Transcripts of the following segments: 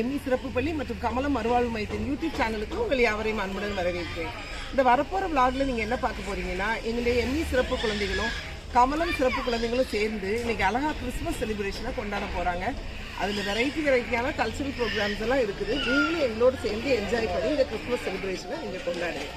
ME சிறப்பு பள்ளி மற்றும் கமலம் மறுவாழ்வு மையத்தின் யூடியூப் சேனலுக்கு உங்கள் யாவரையும் அன்புடன் வரவேற்கிறேன். இந்த வரப்போகிற விளாக்ல நீங்கள் என்ன பார்க்க போறீங்கன்னா, எங்களுடைய எம்இ சிறப்பு குழந்தைகளும் கமலம் சிறப்பு குழந்தைகளும் சேர்ந்து இன்னைக்கு அழகா கிறிஸ்மஸ் செலிப்ரேஷனை கொண்டாட போகிறாங்க. அதில் வெரைட்டியான கல்ச்சரல் ப்ரோக்ராம்ஸ் எல்லாம் இருக்குது. நீங்களும் எங்களோடு சேர்ந்து என்ஜாய் பண்ணி இந்த கிறிஸ்மஸ் செலிப்ரேஷனை நீங்கள் கொண்டாடுங்க.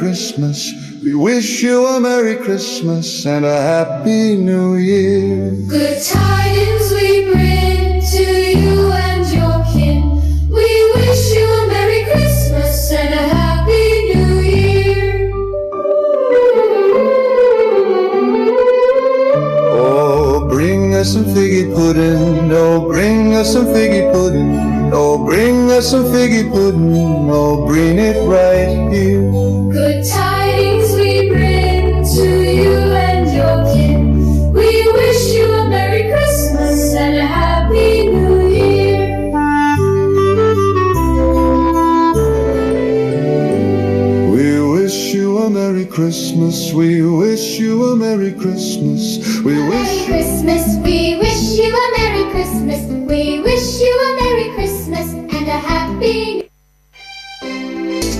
Christmas, we wish you a Merry Christmas and a Happy New Year. Good tidings we bring to you and your kin. We wish you a Merry Christmas and a Happy New Year. Oh, bring us some figgy pudding. Oh, bring us some figgy pudding. Oh, bring us some figgy pudding. Oh, bring it right here. Good tidings we bring to you and your kin. We wish you a Merry Christmas Christmas, we wish you a Merry Christmas. We wish Merry Christmas, we wish you a Merry Christmas. We wish you a Merry Christmas and a Happy New Year.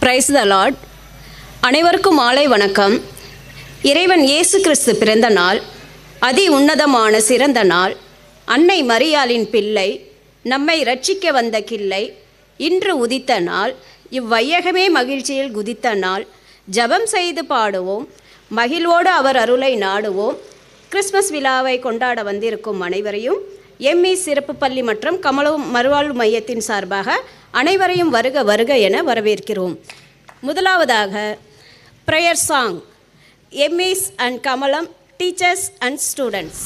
Praise the Lord. அனைவருக்கும் மாலை வணக்கம். இறைவன் இயேசு கிறிஸ்து பிறந்த நாள், அதி உன்னதமான சிறந்த நாள், அன்னை மரியாளின் பிள்ளை, நம்மை இரட்சிக்க வந்த கிள்ளை, இன்று உதித்த நாள், இவ்வையகமே மகிழ்ச்சியில் குதித்த நாள். ஜெபம் செய்து பாடுவோம், மகிழ்வோடு அவர் அருளை நாடுவோம். கிறிஸ்மஸ் விழாவை கொண்டாட வந்திருக்கும் அனைவரையும் எம்இ சிறப்பு பள்ளி மற்றும் கமலம் மறுவாழ்வு மையத்தின் சார்பாக அனைவரையும் வருக வருக என வரவேற்கிறோம். முதலாவதாக ப்ரேயர் சாங், எம்இஸ் and Kamalam teachers and students.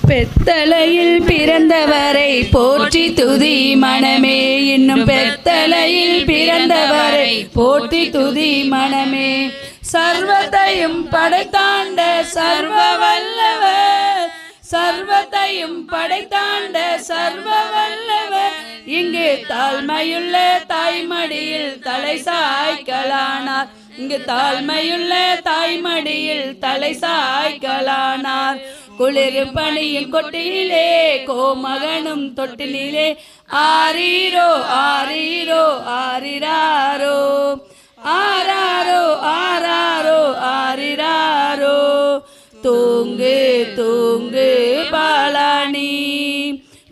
பெத்தலையில் பிறந்தவரை போற்றி துதி மனமே, இன்னும் பெத்தலையில் பிறந்தவரை போற்றி துதி மனமே. சர்வத்தையும் படைத்தாண்ட சர்வ வல்லவர், சர்வத்தையும் படைத்தாண்ட சர்வ வல்லவர், இங்கு தாழ்மையுள்ள தாய்மடியில் தலை சாய்க்கலானார், இங்கு தாழ்மையுள்ள தாய்மடியில் தலை சாய்க்கலானார். குளிர் பனியின் கொட்டிலே கோமகனும் தொட்டிலே, ஆரீரோ ஆரீரோ ஆரிராரோ, ஆராரோ ஆராரோ ஆரிராரோ. தூங்கு தூங்கு பாலாணி,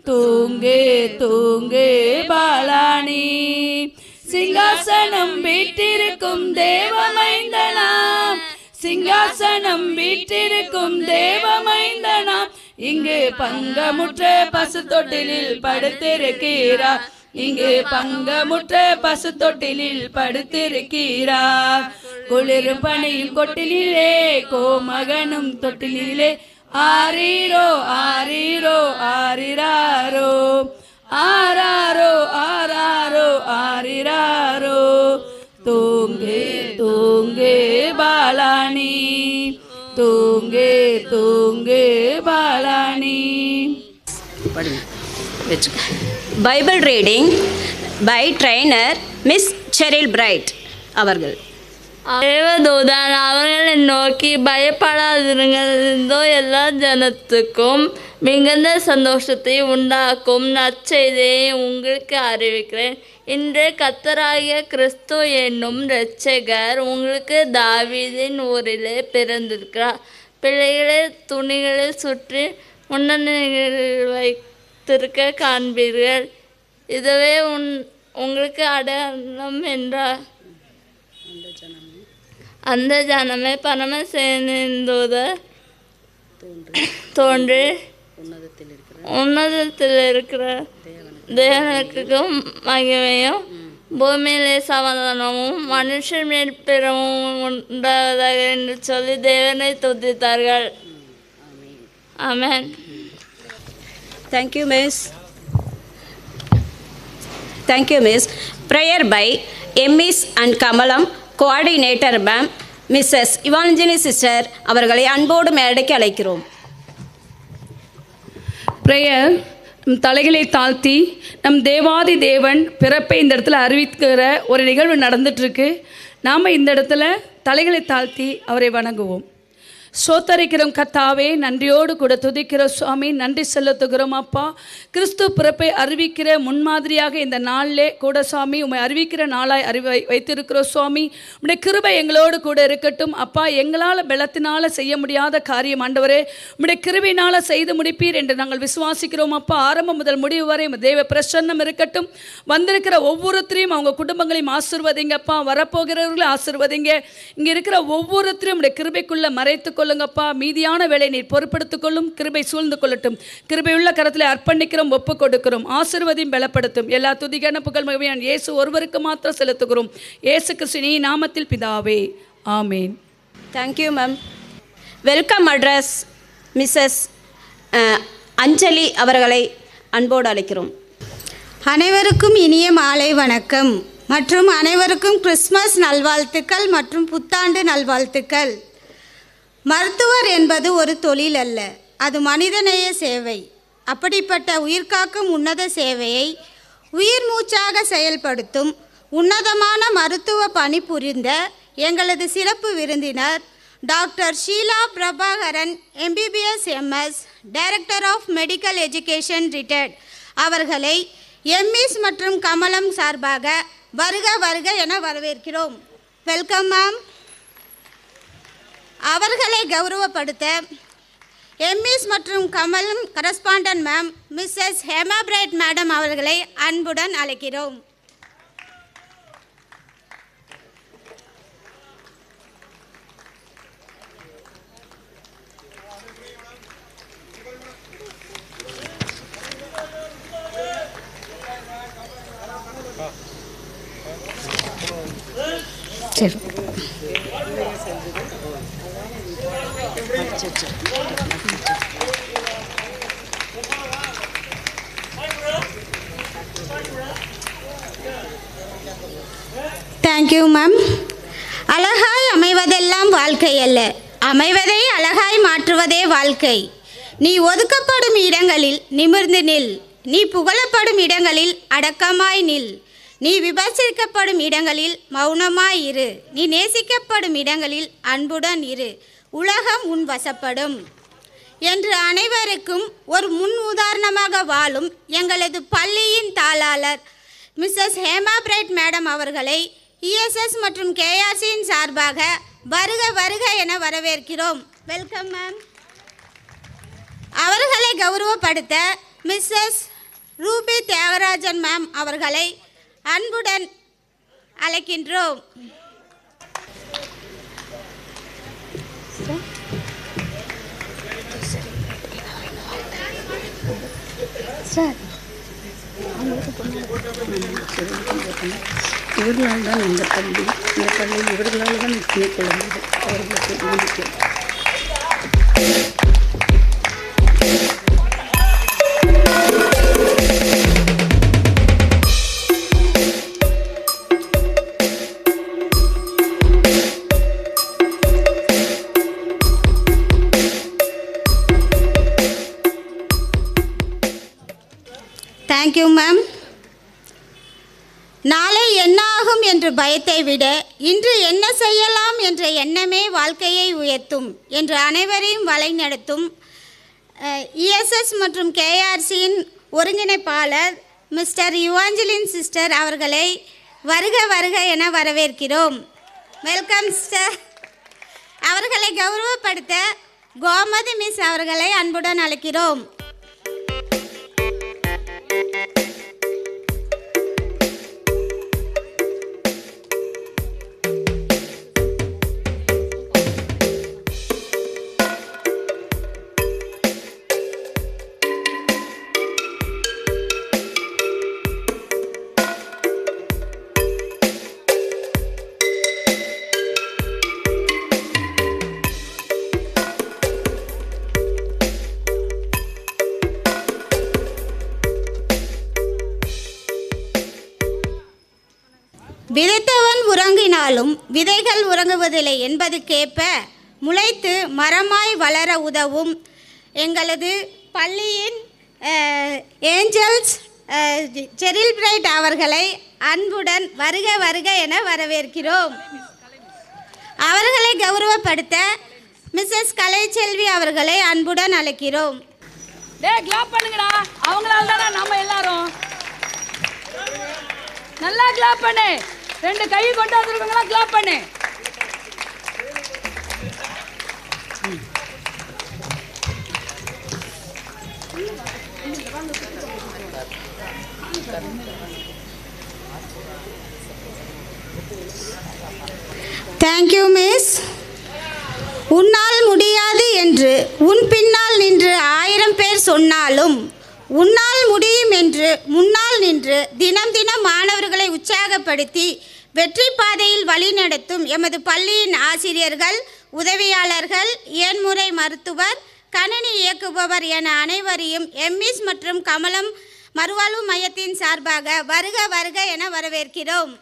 தூங்கு தூங்கு பாலாணி. சிங்காசனம் வீட்டிருக்கும் தேவமைந்தனாம், சிங்காசனம் வீட்டிருக்கும் தேவமைந்தனாம், இங்கு பங்கமுற்ற பசு தொட்டிலில் படுத்திருக்கிறார், இங்கு பங்கமுற்ற பசு தொட்டிலில் படுத்திருக்கிறார். குளிர் பனியும் கொட்டிலே கோமகனும் தொட்டிலே, ஆரீரோ ஆரீரோ ஆரிராரோ, ஆராரோ ஆராரோ ஆரிராரோ. தூங்கு தூங்கு பாலாணி, தூங்கு தூங்கு பாலாணி. Bible reading by trainer miss Cheryl Bright அவர்கள். தேவதூதன் அவர்களை நோக்கி, பயப்படாதிருங்கள், இதோ எல்லா ஜனத்துக்கும் மிகுந்த சந்தோஷத்தை உண்டாக்கும் நற்செய்தியை உங்களுக்கு அறிவிக்கிறேன். இன்று கர்த்தராகிய கிறிஸ்து என்னும் இரட்சகர் உங்களுக்கு தாவீதின் ஊரிலே பிறந்திருக்கிறார். பிள்ளைகளை துணிகளில் சுற்றி முன்னணிகளில் வைத்திருக்க காண்பீர்கள். இதுவே உங்களுக்கு அடையாளம் என்றார். அந்த ஜனமே பரமசேனந்தூதர் தோன்றி உன்னதத்தில் இருக்கிற தேவனுக்கும் மகிமையும் பூமியிலே சமாதானமும் மனுஷர் மேற்பிறமும் உண்டாவதாக என்று சொல்லி தேவனை துதித்தார்கள். Amen. Thank you miss. Thank you miss. Prayer by எம்இஸ் and Kamalam coordinator ma'am Mrs இவாஞ்சலி சிஸ்டர் அவர்களை அன்போடு மேடைக்கு அழைக்கிறோம். ப்ரேயர். தலைகளை தாழ்த்தி நம் தேவாதி தேவன் பிறப்பை இந்த இடத்துல அறிவிக்கிற ஒரு நிகழ்வு நடந்துட்டுருக்கு. நாம் இந்த இடத்துல தலைகளை தாழ்த்தி அவரை வணங்குவோம். சோத்தரிக்கிறோம் கர்த்தாவே, நன்றியோடு கூட துதிக்கிறோம் சுவாமி. நன்றி செலுத்துகிறோம் அப்பா. கிறிஸ்து பிறப்பை அறிவிக்கிற முன்மாதிரியாக இந்த நாளிலே கூட சுவாமி உம்மை அறிவிக்கிற நாளாய் வைத்திருக்கிறோம் சுவாமி. உம்முடைய கிருபை எங்களோடு கூட இருக்கட்டும் அப்பா. எங்களால் பலத்தினால் செய்ய முடியாத காரியம் ஆண்டவரே உம்முடைய கிருபையினால் செய்து முடிப்பீர் என்று நாங்கள் விசுவாசிக்கிறோம் அப்பா. ஆரம்பம் முதல் முடிவு வரை தேவ பிரசன்னம் இருக்கட்டும். வந்திருக்கிற ஒவ்வொருத்தரையும் அவங்க குடும்பங்களையும் ஆசீர்வதிங்கப்பா. வரப்போகிறவர்களையும் ஆசீர்வதிங்க. இங்கே இருக்கிற ஒவ்வொருத்தரையும் உம்முடைய கிருபைக்குள்ளே மறைத்து கொள்ளுங்கப்பா. மீதியான வேலை நீர் பொறுப்படுத்திக் கொள்ளும். கிருபை சூழ்ந்து கொள்ளட்டும். கிருபையுள்ள கரத்தில் அர்ப்பணிக்கிறோம், ஒப்பு கொடுக்கிறோம். ஆசீர்வதியும் பலப்படுத்தும். எல்லா துதிக்கான புகழ் மகிமையான இயேசு ஒருவருக்கு மாத்திரம் செலுத்துகிறோம். இயேசு கிறிஸ்துவின் நாமத்தில் பிதாவே, amen. Thank you ma'am. Welcome address Mrs Anjali அவர்களை அன்போடு அழைக்கிறோம். அனைவருக்கும் இனிய மாலை வணக்கம் மற்றும் அனைவருக்கும் கிறிஸ்மஸ் நல்வாழ்த்துக்கள் மற்றும் புத்தாண்டு நல்வாழ்த்துக்கள். மருத்துவர் என்பது ஒரு தொழில் அல்ல, அது மனிதநேய சேவை. அப்படிப்பட்ட உயிர்காக்கும் உன்னத சேவையை உயிர் மூச்சாக செயல்படுத்தும் உன்னதமான மருத்துவ பணி புரிந்த எங்களது சிறப்பு விருந்தினர் doctor Sheela Prabhakaran MBBS MS, director of medical education retired அவர்களை எம்இஸ் மற்றும் கமலம் சார்பாக வருக வருக என வரவேற்கிறோம். Welcome ma'am. அவர்களை கௌரவப்படுத்த எம்இஸ் மற்றும் Kamalam correspondent ma'am Mrs Hema Bright madam அவர்களை அன்புடன் அழைக்கிறோம். சரி. Thank you ma'am. அழகாய் அமைவதெல்லாம் வாழ்க்கை அல்ல, அமைவதை அழகாய் மாற்றுவதே வாழ்க்கை. நீ ஒதுக்கப்படும் இடங்களில் நிமிர்ந்து நில், நீ புகழப்படும் இடங்களில் அடக்கமாய் நில், நீ விமர்சிக்கப்படும் இடங்களில் மௌனமாய் இரு, நீ நேசிக்கப்படும் இடங்களில் அன்புடன் இரு, உலகம் உன் வசப்படும் என்று அனைவருக்கும் ஒரு முன் உதாரணமாக வாழும் எங்களது பள்ளியின் தாளாளர் மிஸ்ஸஸ் ஹேமா பிரைட் மேடம் அவர்களை ESS மற்றும் KRCயின் சார்பாக வருக வருக என வரவேற்கிறோம். Welcome ma'am. அவர்களை கௌரவப்படுத்த மிஸ்ஸஸ் ரூபி தியாகராஜன் மேம் அவர்களை அன்புடன் அழைக்கின்றோம். இவர்களால் தான் இந்த பள்ளியில் இவர்களால் தான் இத்தனை குழந்தைகள் அவர்களுக்கு நம்பிக்கை. Thank you ma'am. நாளை என்ன ஆகும் என்ற பயத்தை விட இன்று என்ன செய்யலாம் என்ற எண்ணமே வாழ்க்கையை உயர்த்தும் என்று அனைவரையும் வழிநடத்தும் ESS மற்றும் KRCயின் ஒருங்கிணைப்பாளர் மிஸ்டர் யுவாஞ்சலின் சிஸ்டர் அவர்களை வருக வருக என வரவேற்கிறோம். Welcome sister. அவர்களை கௌரவப்படுத்த கோமதி மிஸ் அவர்களை அன்புடன் அழைக்கிறோம். விதைத்தவன் உறங்கினாலும் விதைகள் உறங்குவதில்லை என்பதுக்கேற்ப முளைத்து மரமாய் வளர உதவும் எங்களது பள்ளியின் ஏஞ்சல்ஸ் செரில் பிரைட் அவர்களை அன்புடன் வருக வருக என வரவேற்கிறோம். அவர்களை கௌரவப்படுத்த மிஸ்ஸஸ் கலைச்செல்வி அவர்களை அன்புடன் அழைக்கிறோம். டேய் கிளாப் பண்ணுங்கடா, அவங்களால தானே நம்ம எல்லாரும். நல்லா கிளாப் பண்ணு, 2 கை கொண்டு வந்திருக்கவங்களாம் கிளாப் பண்ணு. Thank you miss. உன்னால் முடியாது என்று உன் பின்னால் நின்று 1000 பேர் சொன்னாலும் உன்னால் முடியும் என்று முன்னால் நின்று தினம் தினம் மாணவர்களை உற்சாகப்படுத்தி வெற்றி பாதையில் வழிநடத்தும் எமது பள்ளியின் ஆசிரியர்கள், உதவியாளர்கள், எண்முறை மருத்துவர், கணினி இயக்குபவர் என அனைவரையும் எம்மிஸ் மற்றும் கமலம் மறுவாழ்வு மையத்தின் சார்பாக வருக வருக என வரவேற்கிறோம்.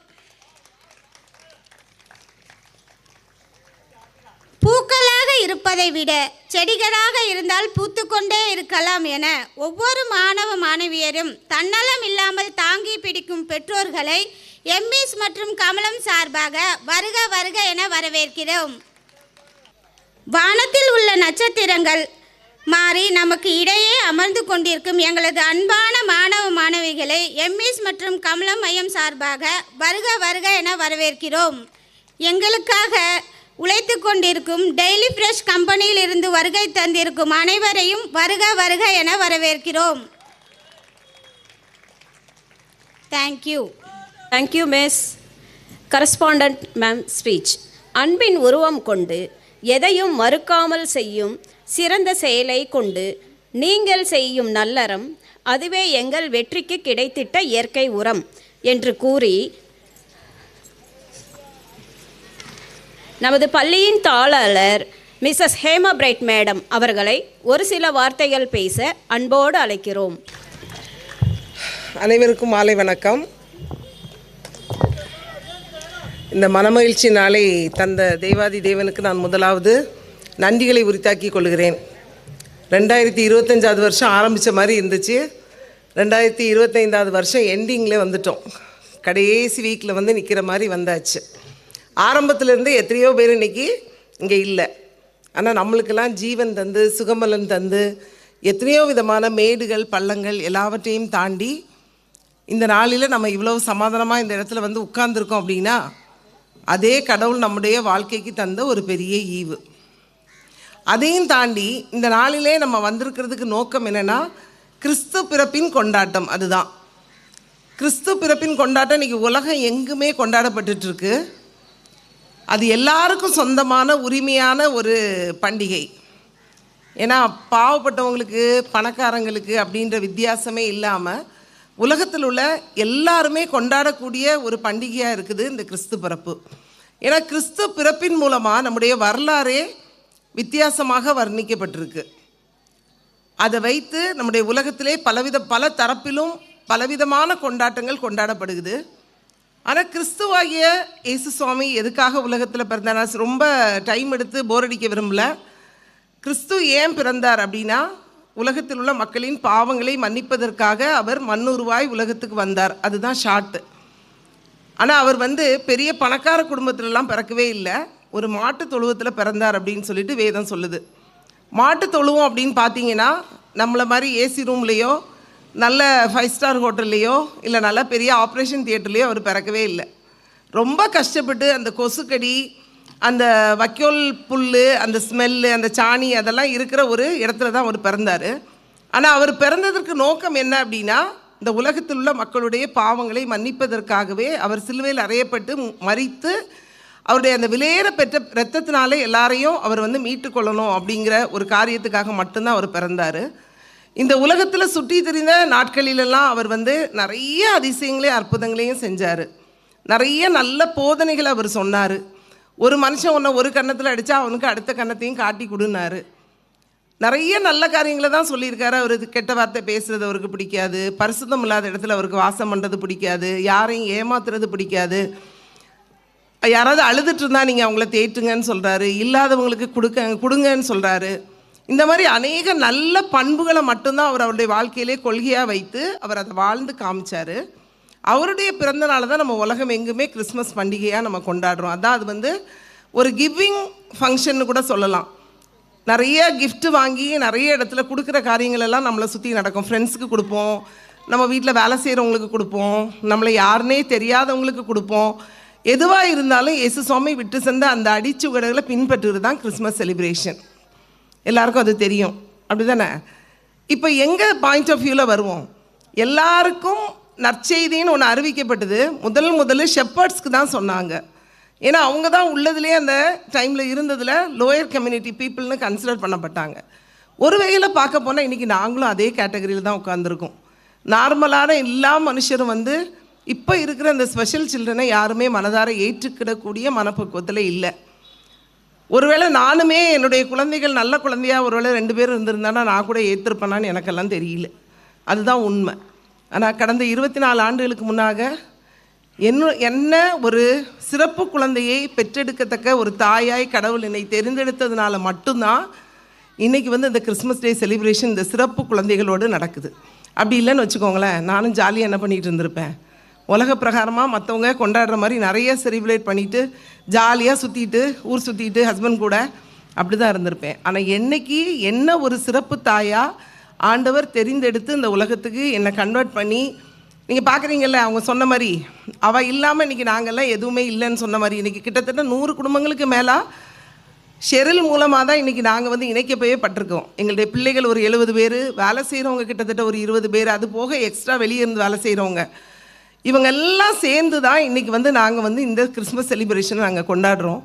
பூக்களாக இருப்பதை விட செடிகளாக இருந்தால் பூத்துக்கொண்டே இருக்கலாம் என ஒவ்வொரு மாணவ மாணவியரும் தன்னலம் இல்லாமல் தாங்கி பிடிக்கும் பெற்றோர்களை எம்மிஸ் மற்றும் கமலம் சார்பாக வருக வருக என வரவேற்கிறோம். வானத்தில் உள்ள நட்சத்திரங்கள் மாறி நமக்கு இடையே அமர்ந்து கொண்டிருக்கும் எங்களது அன்பான மாணவ மாணவிகளை எம்மிஸ் மற்றும் கமலம் மையம் சார்பாக வருக வருக என வரவேற்கிறோம். எங்களுக்காக உழைத்து கொண்டிருக்கும் டெய்லி ஃப்ரெஷ் கம்பெனியில் இருந்து வருகை தந்திருக்கும் அனைவரையும் வருக வருக என வரவேற்கிறோம். Thank you. Thank you miss. Correspondent ma'am speech. அன்பின் உருவம் கொண்டு எதையும் மறுக்காமல் செய்யும் சிறந்த செயலை கொண்டு நீங்கள் செய்யும் நல்லறம் அதுவே எங்கள் வெற்றிக்கு கிடைத்திட்ட இயற்கை உரம் என்று கூறி நமது பள்ளியின் தாளாளர் மிஸ்ஸஸ் ஹேமா பிரைட் மேடம் அவர்களை ஒரு சில வார்த்தைகள் பேச அன்போடு அழைக்கிறோம். அனைவருக்கும் மாலை வணக்கம். இந்த மனமகிழ்ச்சி நாளை தந்த தேவாதி தேவனுக்கு நான் முதலாவது நன்றிகளை உரித்தாக்கி கொள்கிறேன். 2025 வருஷம் ஆரம்பித்த மாதிரி இருந்துச்சு. 2025 வருஷம் எண்டிங்கில் வந்துட்டோம். கடைசி வீக்கில் வந்து நிற்கிற மாதிரி வந்தாச்சு. ஆரம்பத்திலேருந்து எத்தனையோ பேர் இன்றைக்கி இங்கே இல்லை. ஆனால் நம்மளுக்கெல்லாம் ஜீவன் தந்து சுகமலன் தந்து எத்தனையோ விதமான மேடுகள் பள்ளங்கள் எல்லாவற்றையும் தாண்டி இந்த நாளில் நம்ம இவ்வளோ சமாதானமாக இந்த இடத்துல வந்து உட்கார்ந்துருக்கோம் அப்படின்னா அதே கடவுள் நம்முடைய வாழ்க்கைக்கு தந்த ஒரு பெரிய ஈவு. அதையும் தாண்டி இந்த நாளிலே நம்ம வந்திருக்கிறதுக்கு நோக்கம் என்னென்னா கிறிஸ்து பிறப்பின் கொண்டாட்டம். அதுதான் கிறிஸ்து பிறப்பின் கொண்டாட்டம். இன்றைக்கி உலகம் எங்குமே கொண்டாடப்பட்டுருக்கு. அது எல்லாருக்கும் சொந்தமான உரிமையான ஒரு பண்டிகை. ஏன்னா பாவப்பட்டவங்களுக்கு பணக்காரங்களுக்கு அப்படின்ற வித்தியாசமே இல்லாமல் உலகத்தில் உள்ள எல்லாருமே கொண்டாடக்கூடிய ஒரு பண்டிகையாக இருக்குது இந்த கிறிஸ்து பிறப்பு. ஏன்னா கிறிஸ்து பிறப்பின் மூலமாக நம்முடைய வரலாறே வித்தியாசமாக வர்ணிக்கப்பட்டிருக்கு. அதை வைத்து நம்முடைய உலகத்திலே பல தரப்பிலும் பலவிதமான கொண்டாட்டங்கள் கொண்டாடப்படுகிறது. ஆனால் கிறிஸ்துவாகிய இயேசு சுவாமி எதுக்காக உலகத்தில் பிறந்தார்? நான் ரொம்ப டைம் எடுத்து போர் அடிக்க விரும்பல. கிறிஸ்து ஏன் பிறந்தார் அப்படின்னா உலகத்தில் உள்ள மக்களின் பாவங்களை மன்னிப்பதற்காக அவர் மண்ணுருவாய் உலகத்துக்கு வந்தார். அதுதான் ஷார்ட்டு. ஆனால் அவர் வந்து பெரிய பணக்கார குடும்பத்திலலாம் பிறக்கவே இல்லை. ஒரு மாட்டு தொழுவத்தில் பிறந்தார் அப்படின்னு சொல்லிட்டு வேதம் சொல்லுது. மாட்டு தொழுவம் அப்படின்னு பார்த்தீங்கன்னா நம்மளை மாதிரி ஏசி ரூம்லேயோ நல்ல 5 ஸ்டார் ஹோட்டல்லையோ இல்லை நல்ல பெரிய ஆப்ரேஷன் தியேட்டர்லேயோ அவர் பிறக்கவே இல்லை. ரொம்ப கஷ்டப்பட்டு அந்த கொசுக்கடி, அந்த வைக்கோல் புல், அந்த ஸ்மெல்லு, அந்த சாணி அதெல்லாம் இருக்கிற ஒரு இடத்துல தான் அவர் பிறந்தார். ஆனால் அவர் பிறந்ததற்கு நோக்கம் என்ன அப்படின்னா இந்த உலகத்தில் உள்ள மக்களுடைய பாவங்களை மன்னிப்பதற்காகவே அவர் சிலுவையில் அறையப்பட்டு மரித்து அவருடைய அந்த விலையேற பெற்ற இரத்தத்தினாலே எல்லாரையும் அவர் வந்து மீட்டுக்கொள்ளணும் அப்படிங்கிற ஒரு காரியத்துக்காக மட்டும்தான் அவர் பிறந்தார். இந்த உலகத்தில் சுற்றி திரிந்த நாட்களிலெல்லாம் அவர் வந்து நிறைய அதிசயங்களையும் அற்புதங்களையும் செஞ்சார். நிறைய நல்ல போதனைகளை அவர் சொன்னார். ஒரு மனுஷன் ஒன்று ஒரு கன்னத்தில் அடித்தா அவனுக்கு அடுத்த கன்னத்தையும் காட்டி கொடுனாரு. நிறைய நல்ல காரியங்களை தான் சொல்லியிருக்காரு. அவருக்கு கெட்ட வார்த்தை பேசுகிறது அவருக்கு பிடிக்காது. பரிசுத்தம் இல்லாத இடத்துல அவருக்கு வாசம் பண்ணுறது பிடிக்காது. யாரையும் ஏமாத்துறது பிடிக்காது. யாராவது அழுதுட்டு இருந்தால் நீங்கள் அவங்கள தேற்றுங்கன்னு சொல்கிறாரு. இல்லாதவங்களுக்கு கொடுங்கன்னு சொல்கிறாரு. இந்த மாதிரி அநேக நல்ல பண்புகளை மட்டும்தான் அவர் அவருடைய வாழ்க்கையிலே கொள்கையாக வைத்து அவர் அதை வாழ்ந்து காமிச்சார். அவருடைய பிறந்த நாளை தான் நம்ம உலகம் எங்குமே கிறிஸ்மஸ் பண்டிகையாக நம்ம கொண்டாடுறோம். அதான் அது வந்து ஒரு கிவிங் ஃபங்க்ஷன்னு கூட சொல்லலாம். நிறைய gift வாங்கி நிறைய இடத்துல கொடுக்குற காரியங்கள் எல்லாம் நம்மளை சுற்றி நடக்கும். ஃப்ரெண்ட்ஸுக்கு கொடுப்போம், நம்ம வீட்டில் வேலை செய்கிறவங்களுக்கு கொடுப்போம், நம்மளை யாருன்னே தெரியாதவங்களுக்கு கொடுப்போம். எதுவாக இருந்தாலும் இயேசு சுவாமி விட்டு சென்ற அந்த அடிச்சுவடுகளை பின்பற்றுறது தான் கிறிஸ்மஸ் செலிப்ரேஷன். எல்லாருக்கும் அது தெரியும், அப்படி தானே? இப்போ எங்கள் பாயிண்ட் ஆஃப் வியூவில் வருவோம். எல்லாருக்கும் நற்செய்தின்னு ஒன்று அறிவிக்கப்பட்டது. முதல்ல ஷெப்பர்ட்ஸ்க்கு தான் சொன்னாங்க. ஏன்னா அவங்க தான் உள்ளதுலேயே அந்த டைமில் இருந்ததில் லோயர் கம்யூனிட்டி பீப்புள்னு கன்சிடர் பண்ணப்பட்டாங்க. ஒரு வகையில் பார்க்க போனால் இன்றைக்கி நாங்களும் அதே கேட்டகரியில் தான் உட்காந்துருக்கோம். நார்மலான எல்லா மனுஷரும் வந்து இப்போ இருக்கிற அந்த ஸ்பெஷல் சில்ட்ரனை யாருமே மனதார ஏற்றுக்கிடக்கூடிய மனப்பக்குவத்தில் இல்லை. ஒருவேளை நானுமே என்னுடைய குழந்தைகள் நல்ல குழந்தையாக ஒருவேளை 2 பேர் இருந்திருந்தானா நான் கூட ஏற்றிருப்பேனான்னு எனக்கெல்லாம் தெரியல. அதுதான் உண்மை. ஆனால் கடந்த 24 ஆண்டுகளுக்கு முன்னாக என்ன ஒரு சிறப்பு குழந்தையை பெற்றெடுக்கத்தக்க ஒரு தாயாய் கடவுள் என்னை தெரிந்தெடுத்ததுனால மட்டும்தான் இன்றைக்கி வந்து இந்த கிறிஸ்மஸ் டே செலிப்ரேஷன் இந்த சிறப்பு குழந்தைகளோடு நடக்குது. அப்படி இல்லைன்னு வச்சுக்கோங்களேன், நானும் ஜாலியாக என்ன பண்ணிகிட்டு இருந்திருப்பேன், உலக பிரகாரமாக மற்றவங்க கொண்டாடுற மாதிரி நிறைய செலிப்ரேட் பண்ணிவிட்டு ஜாலியாக சுற்றிட்டு ஊர் சுற்றிட்டு ஹஸ்பண்ட் கூட அப்படி தான் இருந்திருப்பேன். ஆனால் என்னைக்கு என்ன ஒரு சிறப்பு தாயாக ஆண்டவர் தெரிந்தெடுத்து இந்த உலகத்துக்கு என்னை கன்வெர்ட் பண்ணி, நீங்கள் பார்க்குறீங்கல்ல அவங்க சொன்ன மாதிரி அவள் இல்லாமல் இன்றைக்கி நாங்கள்லாம் எதுவுமே இல்லைன்னு சொன்ன மாதிரி இன்றைக்கி கிட்டத்தட்ட 100 குடும்பங்களுக்கு மேலே ஷெரில் மூலமாக தான் இன்றைக்கி நாங்கள் வந்து இணைக்கப்பவே பட்டிருக்கோம். எங்களுடைய பிள்ளைகள் ஒரு 70 பேர், வேலை செய்கிறவங்க கிட்டத்தட்ட ஒரு 20 பேர், அது போக எக்ஸ்ட்ரா வெளியே இருந்து வேலை செய்கிறவங்க, இவங்க எல்லாம் சேர்ந்து தான் இன்றைக்கி வந்து நாங்கள் வந்து இந்த கிறிஸ்மஸ் செலிப்ரேஷனை நாங்கள் கொண்டாடுறோம்.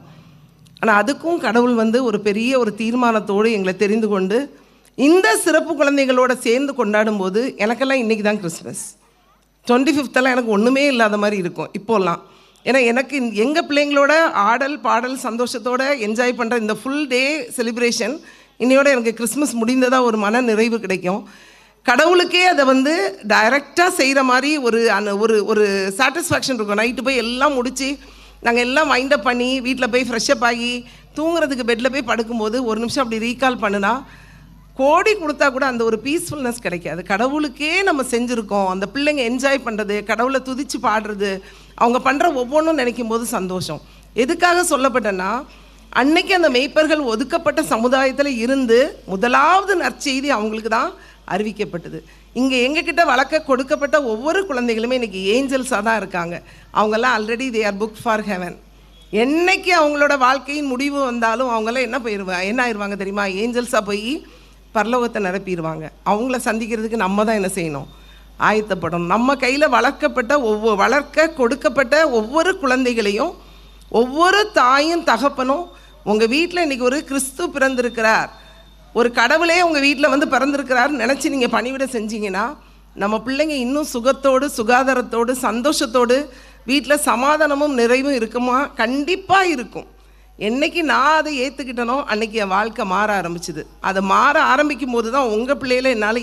ஆனால் அதுக்கும் கடவுள் வந்து ஒரு பெரிய ஒரு தீர்மானத்தோடு எங்களை தெரிந்து கொண்டு இந்த சிறப்பு குழந்தைகளோட சேர்ந்து கொண்டாடும் போது எனக்கெல்லாம் இன்றைக்கி தான் கிறிஸ்மஸ். 25th எனக்கு ஒன்றுமே இல்லாத மாதிரி இருக்கும் இப்போல்லாம். ஏன்னா எனக்கு எங்கள் பிள்ளைங்களோட ஆடல் பாடல் சந்தோஷத்தோடு என்ஜாய் பண்ணுற இந்த ஃபுல் டே செலிப்ரேஷன் இன்னையோட எனக்கு கிறிஸ்மஸ் முடிந்ததாக ஒரு மன நிறைவு கிடைக்கும். கடவுளுக்கே அதை வந்து டைரெக்டாக செய்கிற மாதிரி ஒரு சாட்டிஸ்ஃபேக்ஷன் இருக்கும். நைட்டு போய் எல்லாம் முடித்து நாங்கள் எல்லாம் மைண்டப் பண்ணி வீட்டில் போய் ஃப்ரெஷ்அப் ஆகி தூங்குறதுக்கு பெட்டில் போய் படுக்கும்போது ஒரு நிமிஷம் அப்படி ரீகால் பண்ணுனா கோடி கொடுத்தா கூட அந்த ஒரு பீஸ்ஃபுல்னஸ் கிடைக்காது. கடவுளுக்கே நம்ம செஞ்சுருக்கோம், அந்த பிள்ளைங்க என்ஜாய் பண்ணுறது, கடவுளை துதித்து பாடுறது, அவங்க பண்ணுற ஒவ்வொன்றும் நினைக்கும் போது சந்தோஷம். எதுக்காக சொல்லப்பட்டேன்னா, அன்னைக்கு அந்த மெய்ப்பர்கள் ஒதுக்கப்பட்ட சமுதாயத்தில் இருந்து முதலாவது நற்செய்தி அவங்களுக்கு தான் அறிவிக்கப்பட்டது. இங்கே எங்ககிட்ட வளர்க்க கொடுக்கப்பட்ட ஒவ்வொரு குழந்தைகளுமே இன்றைக்கி ஏஞ்சல்ஸாக தான் இருக்காங்க. அவங்கெல்லாம் already they are book for heaven. என்னைக்கு அவங்களோட வாழ்க்கையின் முடிவு வந்தாலும் அவங்களாம் என்ன ஆயிடுவாங்க தெரியுமா? ஏஞ்சல்ஸாக போய் பரலோகத்தை நிரப்பிடுவாங்க. அவங்கள சந்திக்கிறதுக்கு நம்ம தான் என்ன செய்யணும்? ஆயத்தப்படணும். நம்ம கையில் வளர்க்க கொடுக்கப்பட்ட ஒவ்வொரு குழந்தைகளையும் ஒவ்வொரு தாயும் தகப்பனும் உங்கள் வீட்டில் இன்றைக்கி ஒரு கிறிஸ்து பிறந்திருக்கிறார், ஒரு கடவுளே உங்கள் வீட்டில் வந்து பிறந்திருக்கிறாருன்னு நினச்சி நீங்கள் பணிவிட செஞ்சீங்கன்னா நம்ம பிள்ளைங்க இன்னும் சுகத்தோடு சுகாதாரத்தோடு சந்தோஷத்தோடு வீட்டில் சமாதானமும் நிறைவும் இருக்குமா? கண்டிப்பாக இருக்கும். என்றைக்கு நான் அதை ஏற்றுக்கிட்டனோ அன்றைக்கி என் வாழ்க்கை மாற ஆரம்பிச்சுது. அதை மாற ஆரம்பிக்கும் போது தான் உங்கள் பிள்ளைகளை என்னால்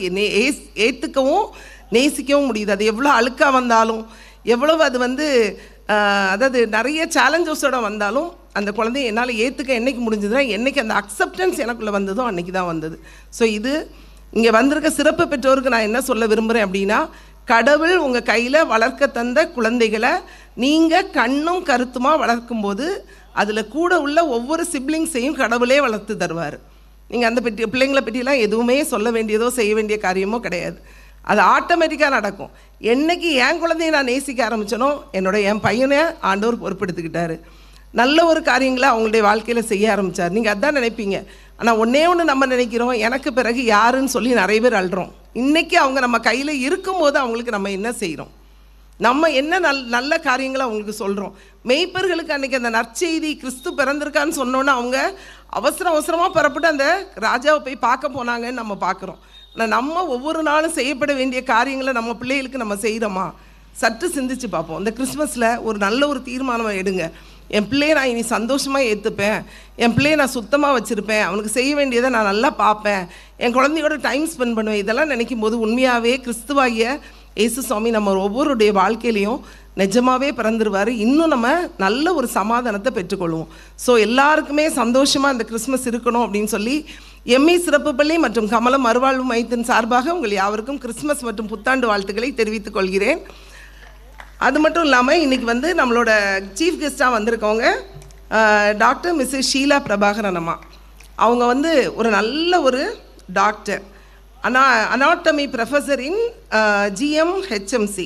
ஏற்றுக்கவும் நேசிக்கவும் முடியுது. அது எவ்வளோ அழுக்காக வந்தாலும், எவ்வளோ அது வந்து அதாவது நிறைய சேலஞ்சஸோடு வந்தாலும் அந்த குழந்தைய என்னால் ஏற்றுக்க என்றைக்கு முடிஞ்சதுன்னா, என்றைக்கு அந்த அக்செப்டன்ஸ் எனக்குள்ளே வந்ததோ அன்றைக்கி தான் வந்தது. ஸோ இது இங்கே வந்திருக்க சிறப்பு பெற்றோருக்கு நான் என்ன சொல்ல விரும்புகிறேன் அப்படின்னா, கடவுள் உங்கள் கையில் வளர்க்க தந்த குழந்தைகளை நீங்கள் கண்ணும் கருத்துமாக வளர்க்கும்போது அதில் கூட உள்ள ஒவ்வொரு சிப்ளிங்ஸையும் கடவுளே வளர்த்து தருவார். நீங்கள் அந்த பிள்ளைங்களை பற்றிலாம் எதுவுமே சொல்ல வேண்டியதோ செய்ய வேண்டிய காரியமோ கிடையாது. அது ஆட்டோமேட்டிக்காக நடக்கும். என்றைக்கு என் குழந்தையை நான் நேசிக்க ஆரம்பித்தனோ என் பையனை ஆண்டவர் பொறுப்பெடுத்துக்கிட்டார். நல்ல ஒரு காரியங்களை அவங்களுடைய வாழ்க்கையில் செய்ய ஆரம்பித்தார். நீங்கள் அதான் நினைப்பீங்க. ஆனால் ஒன்று நம்ம நினைக்கிறோம், எனக்கு பிறகு யாருன்னு சொல்லி நிறைய பேர் அழுறோம். இன்றைக்கி அவங்க நம்ம கையில் இருக்கும்போது அவங்களுக்கு நம்ம என்ன செய்கிறோம்? நம்ம என்ன நல்ல காரியங்களை அவங்களுக்கு சொல்கிறோம்? மெய்ப்பர்களுக்கு அன்றைக்கி அந்த நற்செய்தி கிறிஸ்து பிறந்திருக்கான்னு சொன்னோன்னே அவங்க அவசரமாக புறப்பட்டு அந்த ராஜாவை போய் பார்க்க போனாங்கன்னு நம்ம பார்க்குறோம். ஆனால் நம்ம ஒவ்வொரு நாளும் செய்யப்பட வேண்டிய காரியங்களை நம்ம பிள்ளைகளுக்கு நம்ம செய்கிறோமா? சற்று சிந்திச்சு பார்ப்போம். இந்த கிறிஸ்மஸில் ஒரு நல்ல ஒரு தீர்மானம் எடுங்க. என் பிள்ளையை நான் இனி சந்தோஷமாக ஏற்றுப்பேன், என் பிள்ளையை நான் சுத்தமாக வச்சுருப்பேன், அவனுக்கு செய்ய வேண்டியதை நான் நல்லா பார்ப்பேன், என் குழந்தையோட டைம் ஸ்பெண்ட் பண்ணுவேன். இதெல்லாம் நினைக்கும் போது உண்மையாகவே கிறிஸ்துவாகிய இயேசு சுவாமி நம்ம ஒவ்வொருடைய வாழ்க்கையிலையும் நிஜமாகவே பிறந்துருவார். இன்னும் நம்ம நல்ல ஒரு சமாதானத்தை பெற்றுக்கொள்வோம். ஸோ எல்லாருக்குமே சந்தோஷமாக இந்த கிறிஸ்மஸ் இருக்கணும் அப்படின்னு சொல்லி எம்இ சிறப்பு பள்ளி மற்றும் கமலம் மறுவாழ்வு மையத்தின் சார்பாக உங்கள் யாவருக்கும் கிறிஸ்மஸ் மற்றும் புத்தாண்டு வாழ்த்துக்களை தெரிவித்துக் கொள்கிறேன். அது மட்டும் இல்லாமல் இன்றைக்கி வந்து நம்மளோட சீஃப் கெஸ்ட்டாக வந்திருக்கவங்க டாக்டர் மிஸ்ஸஸ் ஷீலா பிரபாகரன் அம்மா. அவங்க வந்து ஒரு நல்ல ஒரு doctor, anatomy professor in GMHMC.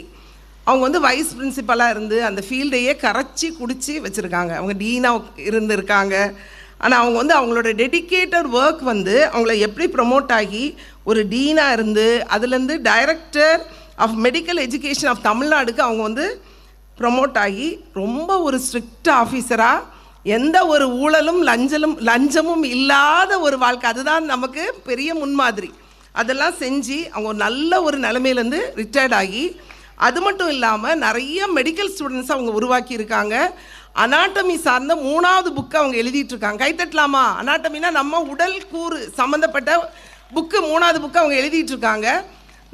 அவங்க வந்து வைஸ் பிரின்சிபலாக இருந்து அந்த ஃபீல்டையே கரைச்சி குடிச்சு வச்சுருக்காங்க. அவங்க டீனாக இருந்திருக்காங்க. ஆனால் அவங்க வந்து அவங்களோட டெடிக்கேட்டட் ஒர்க் வந்து அவங்கள எப்படி ப்ரமோட் ஆகி ஒரு டீனாக இருந்து அதுலேருந்து director of medical education of தமிழ்நாடுக்கு அவங்க வந்து ப்ரமோட் ஆகி ரொம்ப ஒரு ஸ்ட்ரிக்ட் ஆஃபீஸராக எந்த ஒரு ஊழலும் லஞ்சமும் இல்லாத ஒரு வாழ்க்கை, அதுதான் நமக்கு பெரிய முன்மாதிரி. அதெல்லாம் செஞ்சு அவங்க ஒரு நல்ல ஒரு நிலைமையிலேருந்து ரிட்டையர்ட் ஆகி, அது மட்டும் இல்லாமல் நிறைய மெடிக்கல் ஸ்டூடெண்ட்ஸ் அவங்க உருவாக்கியிருக்காங்க. அனாட்டமி சார்ந்த 3வது புக்கு அவங்க எழுதிட்டுருக்காங்க. கைத்தட்டலாமா? அனாட்டமினா நம்ம உடல் கூறு சம்மந்தப்பட்ட புக்கு 3வது புக்கு அவங்க எழுதிட்டுருக்காங்க.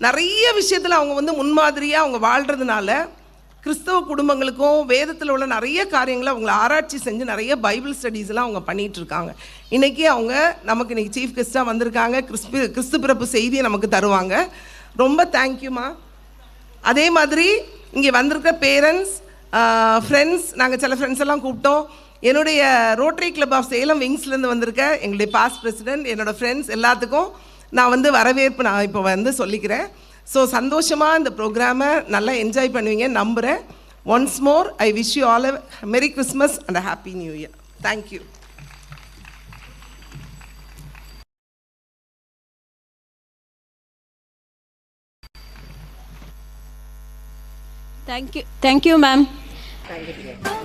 நிறைய விஷயத்தில் அவங்க வந்து முன்மாதிரியாக அவங்க வாழ்கிறதுனால கிறிஸ்தவ குடும்பங்களுக்கும் வேதத்தில் உள்ள நிறைய காரியங்களை அவங்கள ஆராய்ச்சி செஞ்சு நிறைய பைபிள் ஸ்டடீஸ்லாம் அவங்க பண்ணிகிட்ருக்காங்க. இன்றைக்கி அவங்க நமக்கு இன்றைக்கி சீஃப் கெஸ்ட்டாக வந்திருக்காங்க. கிறிஸ்து பிறப்பு செய்தியை நமக்கு தருவாங்க. ரொம்ப தேங்க்யூமா. அதே மாதிரி இங்கே வந்திருக்க பேரண்ட்ஸ், ஃப்ரெண்ட்ஸ், நாங்கள் சில ஃப்ரெண்ட்ஸ் எல்லாம் கூப்பிட்டோம். என்னுடைய ரோட்டரி கிளப் ஆஃப் சேலம் விங்ஸ்லேருந்து வந்திருக்க எங்களுடைய பாஸ்ட் பிரசிடென்ட், என்னோடய ஃப்ரெண்ட்ஸ் எல்லாத்துக்கும் நான் வந்து வரவேற்பு நான் இப்போ வந்து சொல்லிக்கிறேன். ஸோ சந்தோஷமாக இந்த ப்ரோக்ராமை நல்லா என்ஜாய் பண்ணுவீங்க நம்புகிறேன். Once more I wish you all அ மெரி Christmas and a happy new year. Thank you. Thank you ma'am. Thank you.